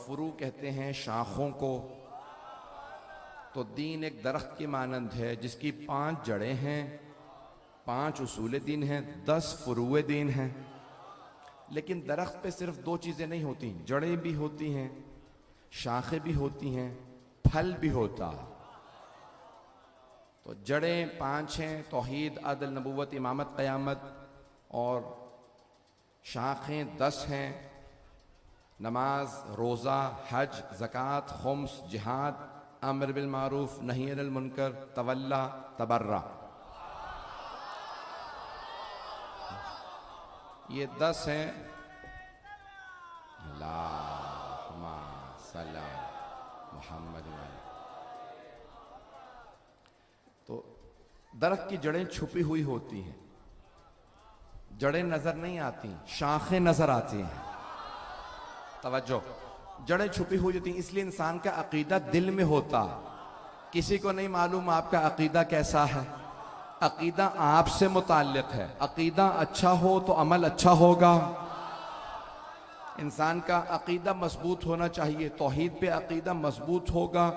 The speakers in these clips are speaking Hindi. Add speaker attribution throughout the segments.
Speaker 1: फुरू कहते हैं शाखों को। तो दीन एक दरख्त की मानंद है जिसकी 5 जड़ें हैं, 5 उसूल दीन हैं, 10 फुरूए दीन हैं। लेकिन दरख्त पे सिर्फ 2 चीज़ें नहीं होती, जड़ें भी होती हैं, शाखें भी होती हैं, फल भी होता। तो जड़ें 5 हैं, तौहीद, अदल, नबूवत, इमामत, क़यामत। और शाखें 10 हैं, नमाज, रोज़ा, हज, ज़कात, खुम्स, जिहाद, अम्र बिल मारूफ, नही अनिल मुनकर, तवल्ला, तबर्रा। ये 10 हैं। अल्लाहुम्मा सल्ली मुहम्मद। तो दरख्त की जड़ें छुपी हुई होती हैं, जड़ें नजर नहीं आती, शाखें नजर आती हैं। तवज्जो, जड़ें छुपी हुई होती हैं, इसलिए इंसान का अकीदा दिल में होता। किसी को नहीं मालूम आपका अकीदा कैसा है। अकीदा आपसे मुताल्लिक है। अकीदा अच्छा हो तो अमल अच्छा होगा। इंसान का अकीदा मजबूत होना चाहिए। तौहीद पे अकीदा मजबूत होगा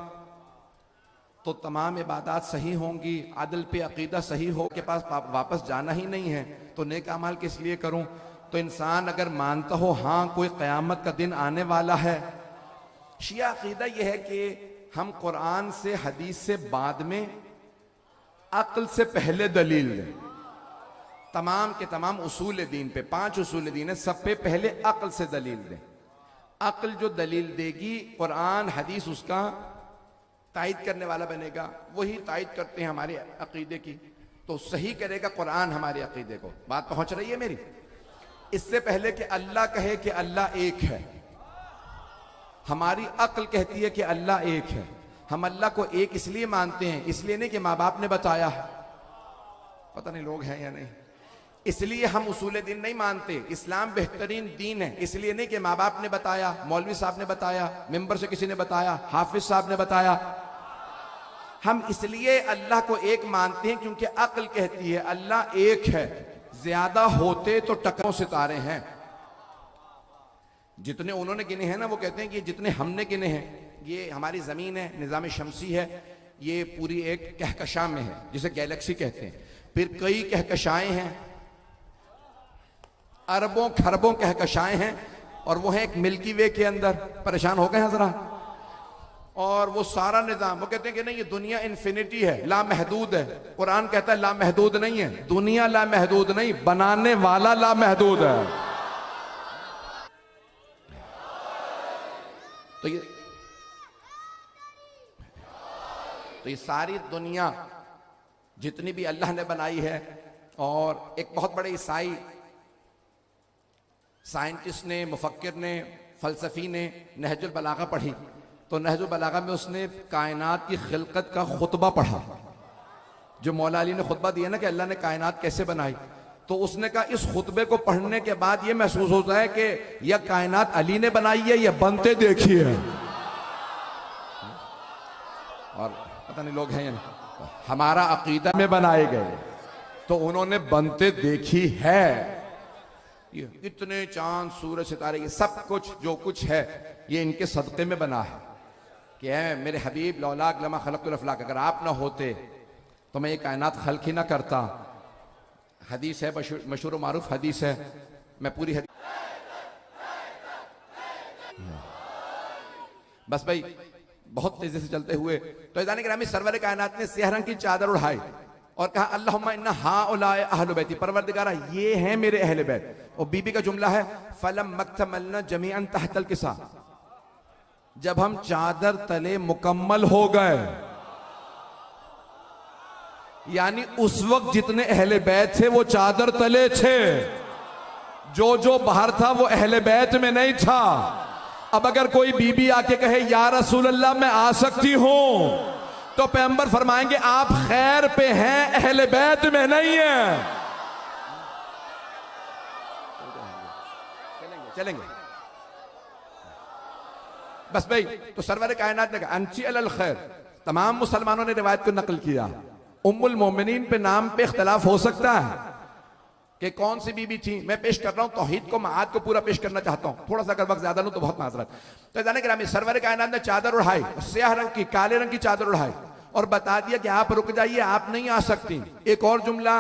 Speaker 1: तो तमाम इबादत सही होंगी। अदल पे अकीदा सही हो के पास वापस जाना ही नहीं है तो नेक अमाल किस लिए करूं। तो इंसान अगर मानता हो हाँ कोई क़यामत का दिन आने वाला है। शिया अकीदा यह है कि हम कुरान से, हदीस से बाद में, अक्ल से पहले दलील दें। तमाम के तमाम उसूल दीन पे, 5 उसूल दीन है, सब पे पहले अक्ल से दलील दें। अक्ल जो दलील देगी, कुरान हदीस उसका तायद करने वाला बनेगा। वही तायद करते हैं हमारे अकीदे की, तो सही करेगा कुरान हमारे अकीदे को। बात पहुंच रही है मेरी। इससे पहले कि अल्लाह कहे कि अल्लाह एक है, हमारी अक्ल कहती है कि अल्लाह एक है। हम अल्लाह को एक इसलिए मानते हैं, इसलिए नहीं कि माँ बाप ने बताया, पता नहीं लोग हैं या नहीं, इसलिए हम उसूल दीन नहीं मानते। इस्लाम बेहतरीन दीन है, इसलिए नहीं कि माँ बाप ने बताया, मौलवी साहब ने बताया, मिंबर से किसी ने बताया, हाफिज साहब ने बताया। हम इसलिए अल्लाह को एक मानते हैं क्योंकि अक्ल कहती है अल्लाह एक है। ज्यादा होते तो टकरों सितारे हैं। जितने उन्होंने गिने हैं ना, वो कहते हैं कि जितने हमने गिने हैं, ये हमारी जमीन है, निजाम शमसी है, ये पूरी एक कहकशां में है जिसे गैलेक्सी कहते हैं। फिर कई कहकशाएं हैं, अरबों खरबों कहकशाएं हैं, और वो है एक मिल्की वे के अंदर। परेशान हो गए हैं जरा। और वो सारा निजाम, वो कहते हैं कि नहीं ये दुनिया इन्फिनिटी है, लामहदूद है। कुरान कहता है लामहदूद नहीं है, दुनिया लामहदूद नहीं, बनाने वाला लामहदूद है। तो ये सारी दुनिया जितनी भी अल्लाह ने बनाई है। और एक बहुत बड़े ईसाई साइंटिस्ट ने, मुफक्किर ने, फलसफी ने नहजुल बलागा पढ़ी। तो नहजुल बलागा में उसने कायनात की खिलकत का खुतबा पढ़ा, जो मौला अली ने खुतबा दिया ना कि अल्लाह ने कायनात कैसे बनाई। तो उसने कहा इस खुतबे को पढ़ने के बाद ये महसूस होता है कि यह कायनात अली ने बनाई है, यह बनते देखी है। और पता नहीं लोग हैं या नहीं, हमारा अकीदा में बनाए गए, तो उन्होंने बनते देखी है। ये इतने चांद, सूरज, सितारे, ये सब कुछ जो कुछ है ये इनके सदक़े में बना है। कि है मेरे हबीब लौलाक लमा खलक़तुल अफ़लाक, अगर आप ना होते तो मैं ये कायनात खल्क़ ही ना करता। हदीस है, मशहूर व मारूफ हदीस है, मैं पूरी हदीस बस भाई बहुत तेजी से चलते हुए। तो इज़ान गिरामी सरवर कायनात ने सियाह रंग की चादर उड़ाई और कहा अल्लाहुम्मा इन्ना हाउलाए अहलु बैती, परवरदिगारा ये हैं मेरे अहले बैत। और बीबी का जुमला है फलम मक्तमलना जमीअन तहतल किसा, जब हम चादर तले मुकम्मल हो गए, यानी उस वक्त जितने अहले बैत थे वो चादर तले थे, जो बाहर था वो अहले बैत में नहीं था। अब अगर कोई बीबी आके कहे या रसूल अल्लाह मैं आ सकती हूं, तो पैगंबर फरमाएंगे आप खैर पे हैं, अहले बैत में नहीं है। चलेंगे बस भाई। तो सरवर कायनात ने कहा अंची अलल खैर। तमाम मुसलमानों ने रिवायत को नकल किया। उम्मुल मोमिनीन पे नाम पे इख्तलाफ हो सकता है, कि कौन सी बीबी थी। मैं पेश कर रहा हूं तौहीद को, माद को पूरा पेश करना चाहता हूं, थोड़ा सा अगर वक्त ज्यादा लूं तो बहुत माजरत। तो जाने गिरामी सरवर कायनात ने चादर उड़ाई, स्याह रंग की, काले रंग की चादर उड़ाई और बता दिया कि आप रुक जाइए, आप नहीं आ सकती। एक और जुमला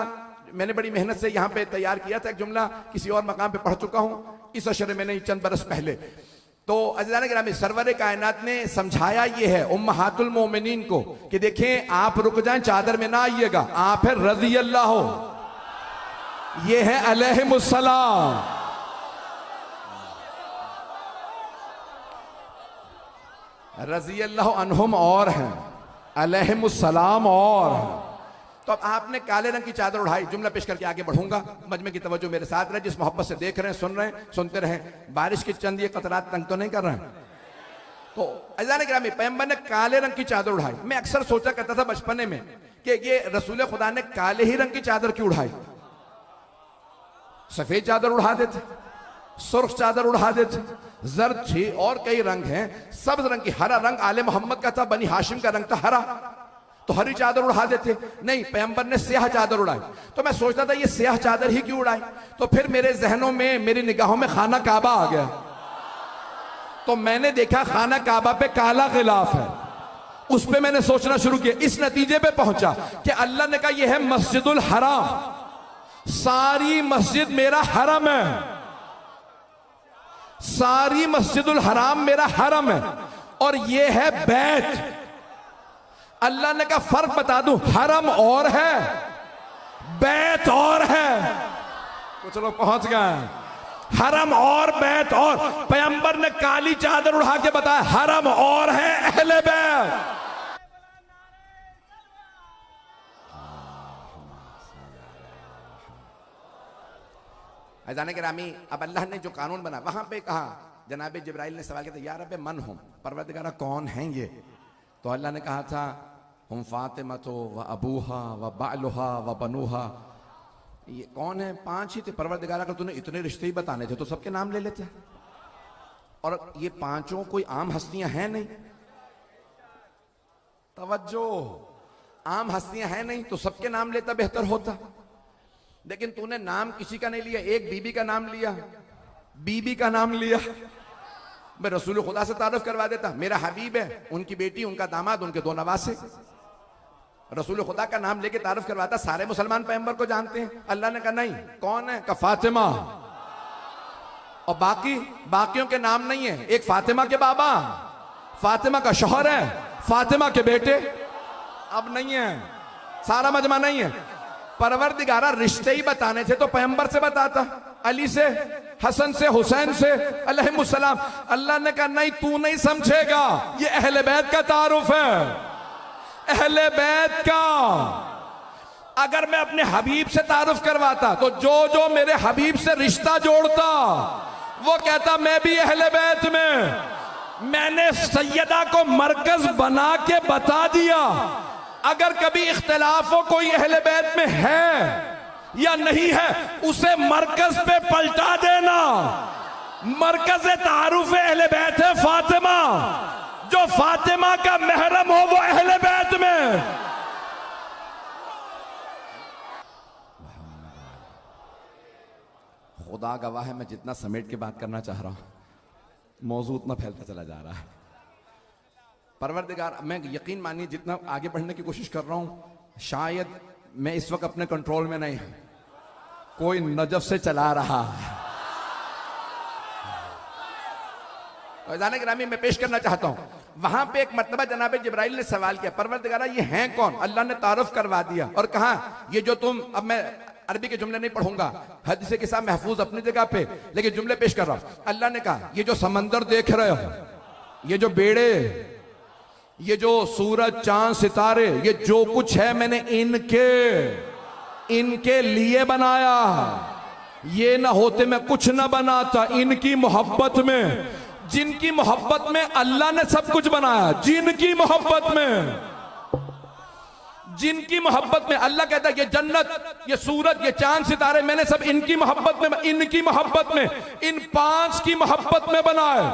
Speaker 1: मैंने बड़ी मेहनत से यहां पे तैयार किया था, एक जुमला किसी और मकाम पे पढ़ चुका हूं इस अशरे में नहीं, चंद बरस पहले। तो अज़ीज़ान गिरामी सरवर कायनात ने समझाया ये है उम्महातुल मोमिनीन को कि देखें आप रुक जाएं, चादर में ना आइएगा, आप है रज़ी अल्लाह, ये है अलैहिमुस्सलाम। रज़ी अल्लाह अन्हुम और हैं, अलैहिमुस्सलाम और हैं। तो अब आपने काले रंग की चादर उड़ाई, जुमला पेश करके आगे बढ़ूंगा, मजमे की तवज्जो मेरे साथ रहे, जिस मोहब्बत से देख रहे हैं, सुन रहे हैं, सुनते रहें। बारिश के चंद ये कतरात तंग तो नहीं कर रहे हैं। तो अज़ीज़ान गिरामी पैगंबर ने काले रंग की चादर उड़ाई। मैं अक्सर सोचा करता था बचपने में कि ये रसूल खुदा ने काले ही रंग की चादर क्यों उड़ाई, सफेद चादर उड़ा देते, सुर्ख चादर उड़ा देते, जर्द थी और कई रंग हैं, सब्ज रंग की, हरा रंग आले मोहम्मद का था, बनी हाशिम का रंग था हरा, तो हरी चादर उड़ा देते। नहीं, पैगंबर ने स्याह चादर उड़ाई। तो मैं सोचता था ये स्याह चादर ही क्यों उड़ाई। तो फिर मेरे जहनों में, मेरी निगाहों में खाना काबा आ गया। तो मैंने देखा खाना काबा पे काला गिलाफ है, उस पे मैंने सोचना शुरू किया, इस नतीजे पे पहुंचा कि अल्लाह ने कहा यह है मस्जिदुल हराम, सारी मस्जिद मेरा हरम है, सारी मस्जिदुल हराम मेरा हरम है, और ये है बैत। अल्लाह ने कहा फर्क बता दूं, हरम और है, बैत और है। कुछ लोग पहुंच गए, हरम और बैत और। पैगंबर ने काली चादर उड़ा के बताया हरम और है अहले बैत। अज़ान गिरामी अब अल्लाह ने जो कानून बना, वहां पे कहा, जनाब जिब्राइल ने सवाल किया था, या रब्बे मन हुम, परवरदिगारा कौन हैं ये। तो अल्लाह ने कहा था हम फातिमतो व अबूहा व बालुहा व बनुहा। ये कौन है? पांच ही थे। परवरदिगारा अगर तूने इतने रिश्ते ही बताने थे तो सबके नाम ले लेते, और ये पांचों कोई आम हस्तियां हैं नहीं, तवज्जो, आम हस्तियां हैं नहीं, तो सबके नाम लेता बेहतर होता। लेकिन तूने नाम किसी का नहीं लिया, एक बीबी का नाम लिया, बीबी का नाम लिया। मैं रसूल खुदा से तारुफ करवा देता, मेरा हबीब है, उनकी बेटी, उनका दामाद, उनके दो नवासे। रसूल खुदा का नाम लेके तारुफ करवाता, सारे मुसलमान पैगंबर को जानते हैं। अल्लाह ने कहा नहीं, कौन है? का फातिमा, और बाकियों के नाम नहीं है। एक फातिमा के बाबा, फातिमा का शौहर है, फातिमा के बेटे, अब नहीं है, सारा मजमा नहीं है। परवरदिगारा रिश्ते ही बताने थे तो पैगंबर से बताता, अली से, हसन से, हुसैन से अलैहिमुस्सलाम। अल्लाह ने कहा नहीं, तू नहीं समझेगा, ये अहले बैत का तारुफ है, अहले बैत का। अगर मैं अपने हबीब से तारुफ करवाता तो जो जो मेरे हबीब से रिश्ता जोड़ता वो कहता मैं भी अहले बैत में। मैंने सैयदा को मरकज बना के बता दिया, अगर कभी इख्तिलाफ हो कोई अहले बैत में है या नहीं है, उसे मरकज पे पलटा देना। मरकज तारुफ अहले बैत है फातिमा, जो फातिमा का महरम हो वो अहले बैत में। खुदा गवाह है, मैं जितना समेट के बात करना चाह रहा हूं मौजू उतना फैलता चला जा रहा है। परवरदिगार, मैं यकीन मानिए जितना आगे बढ़ने की कोशिश कर रहा हूं, शायद मैं इस वक्त अपने कंट्रोल में नहीं, कोई नजफ से चला रहा है। जाने गिरामी मैं पेश करना चाहता हूं, वहां पे एक मर्तबा जनाब जिब्राइल ने सवाल किया, परवरदिगारा ये हैं कौन? अल्लाह ने तारुफ करवा दिया और कहा ये जो तुम, अब मैं अरबी के जुमले नहीं पढ़ूंगा, हदीस के साथ महफूज अपनी जगह पे, लेकिन जुमले पेश कर रहा हूं। अल्लाह ने कहा ये जो समंदर देख रहे हो, ये जो बेड़े, ये जो सूरज चांद सितारे, ये जो कुछ है मैंने इनके लिए बनाया। ये ना होते मैं कुछ ना बनाता। इनकी मोहब्बत में, जिनकी मोहब्बत में अल्लाह ने सब कुछ बनाया, जिनकी मोहब्बत में, जिनकी मोहब्बत में अल्लाह कहता है ये जन्नत, ये सूरज, ये चांद सितारे मैंने सब इनकी मोहब्बत में, इनकी मोहब्बत में, इन पांच की मोहब्बत में बनाया।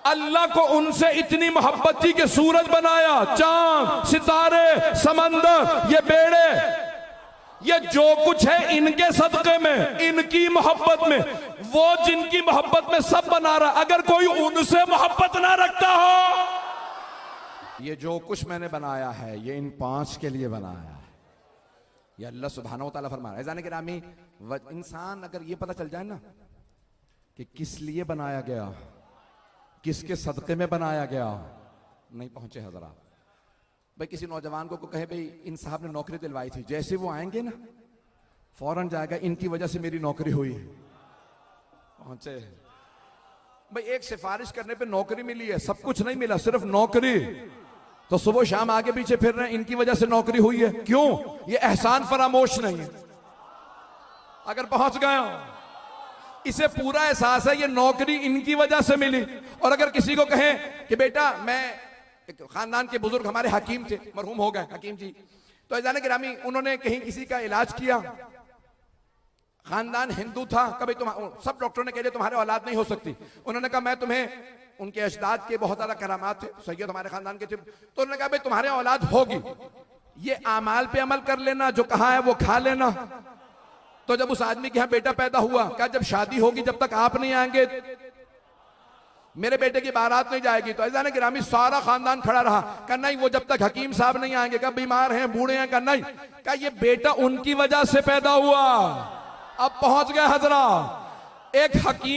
Speaker 1: अल्लाह को उनसे इतनी मोहब्बत थी कि सूरज बनाया, चांद, सितारे, समंदर, ये बेड़े, ये जो कुछ है इनके सदक़े में, इनकी मोहब्बत में, वो जिनकी मोहब्बत में सब बना रहा, अगर कोई उनसे मोहब्बत ना रखता हो, ये जो कुछ मैंने बनाया है ये इन 5 के लिए बनाया है। ये अल्लाह सुब्हानहू व तआला फरमा रहा है। जाने के नामी इंसान अगर ये पता चल जाए ना कि किस लिए बनाया गया, किसके सदक़े में बनाया गया, नहीं पहुंचे हजरा। भाई किसी नौजवान को कहे भाई इन साहब ने नौकरी दिलवाई थी, जैसे वो आएंगे ना फौरन जाएगा इनकी वजह से मेरी नौकरी हुई। पहुंचे भाई एक सिफारिश करने पे नौकरी मिली है, सब कुछ नहीं मिला, सिर्फ नौकरी, तो सुबह शाम आगे पीछे फिर रहे हैं इनकी वजह से नौकरी हुई है। क्यों? ये एहसान फरामोश नहीं है। अगर पहुंच गए हो, इसे पूरा एहसास है ये नौकरी इनकी वजह से मिली। और अगर किसी को कहें कि बेटा मैं, एक खानदान के बुजुर्ग हमारे हकीम थे, मरहूम हो गए हकीम जी, तो अजान गिरामी उन्होंने कहीं किसी का इलाज किया, खानदान हिंदू था, कभी सब डॉक्टरों ने कह दिया तुम्हारे औलाद नहीं हो सकती। उन्होंने कहा मैं तुम्हें, उनके अजदाद के बहुत ज्यादा करामात थे, सैयद हमारे खानदान के थे, तो उन्होंने कहा भाई तुम्हारे औलाद होगी, ये आमाल पे अमल कर लेना, जो कहा है वो खा लेना। तो जब उस आदमी के यहाँ बेटा पैदा हुआ, कहा जब शादी होगी जब तक आप नहीं आएंगे मेरे बेटे की बारात नहीं जाएगी। तो अज़ान गिरामी सारा खानदान खड़ा रहा, कहा नहीं वो जब तक हकीम साहब नहीं आएंगे, कहा बीमार हैं बूढ़े हैं, कहा नहीं, कहा ये बेटा उनकी वजह से पैदा हुआ। अब पहुंच गए हजरा, एक हकीम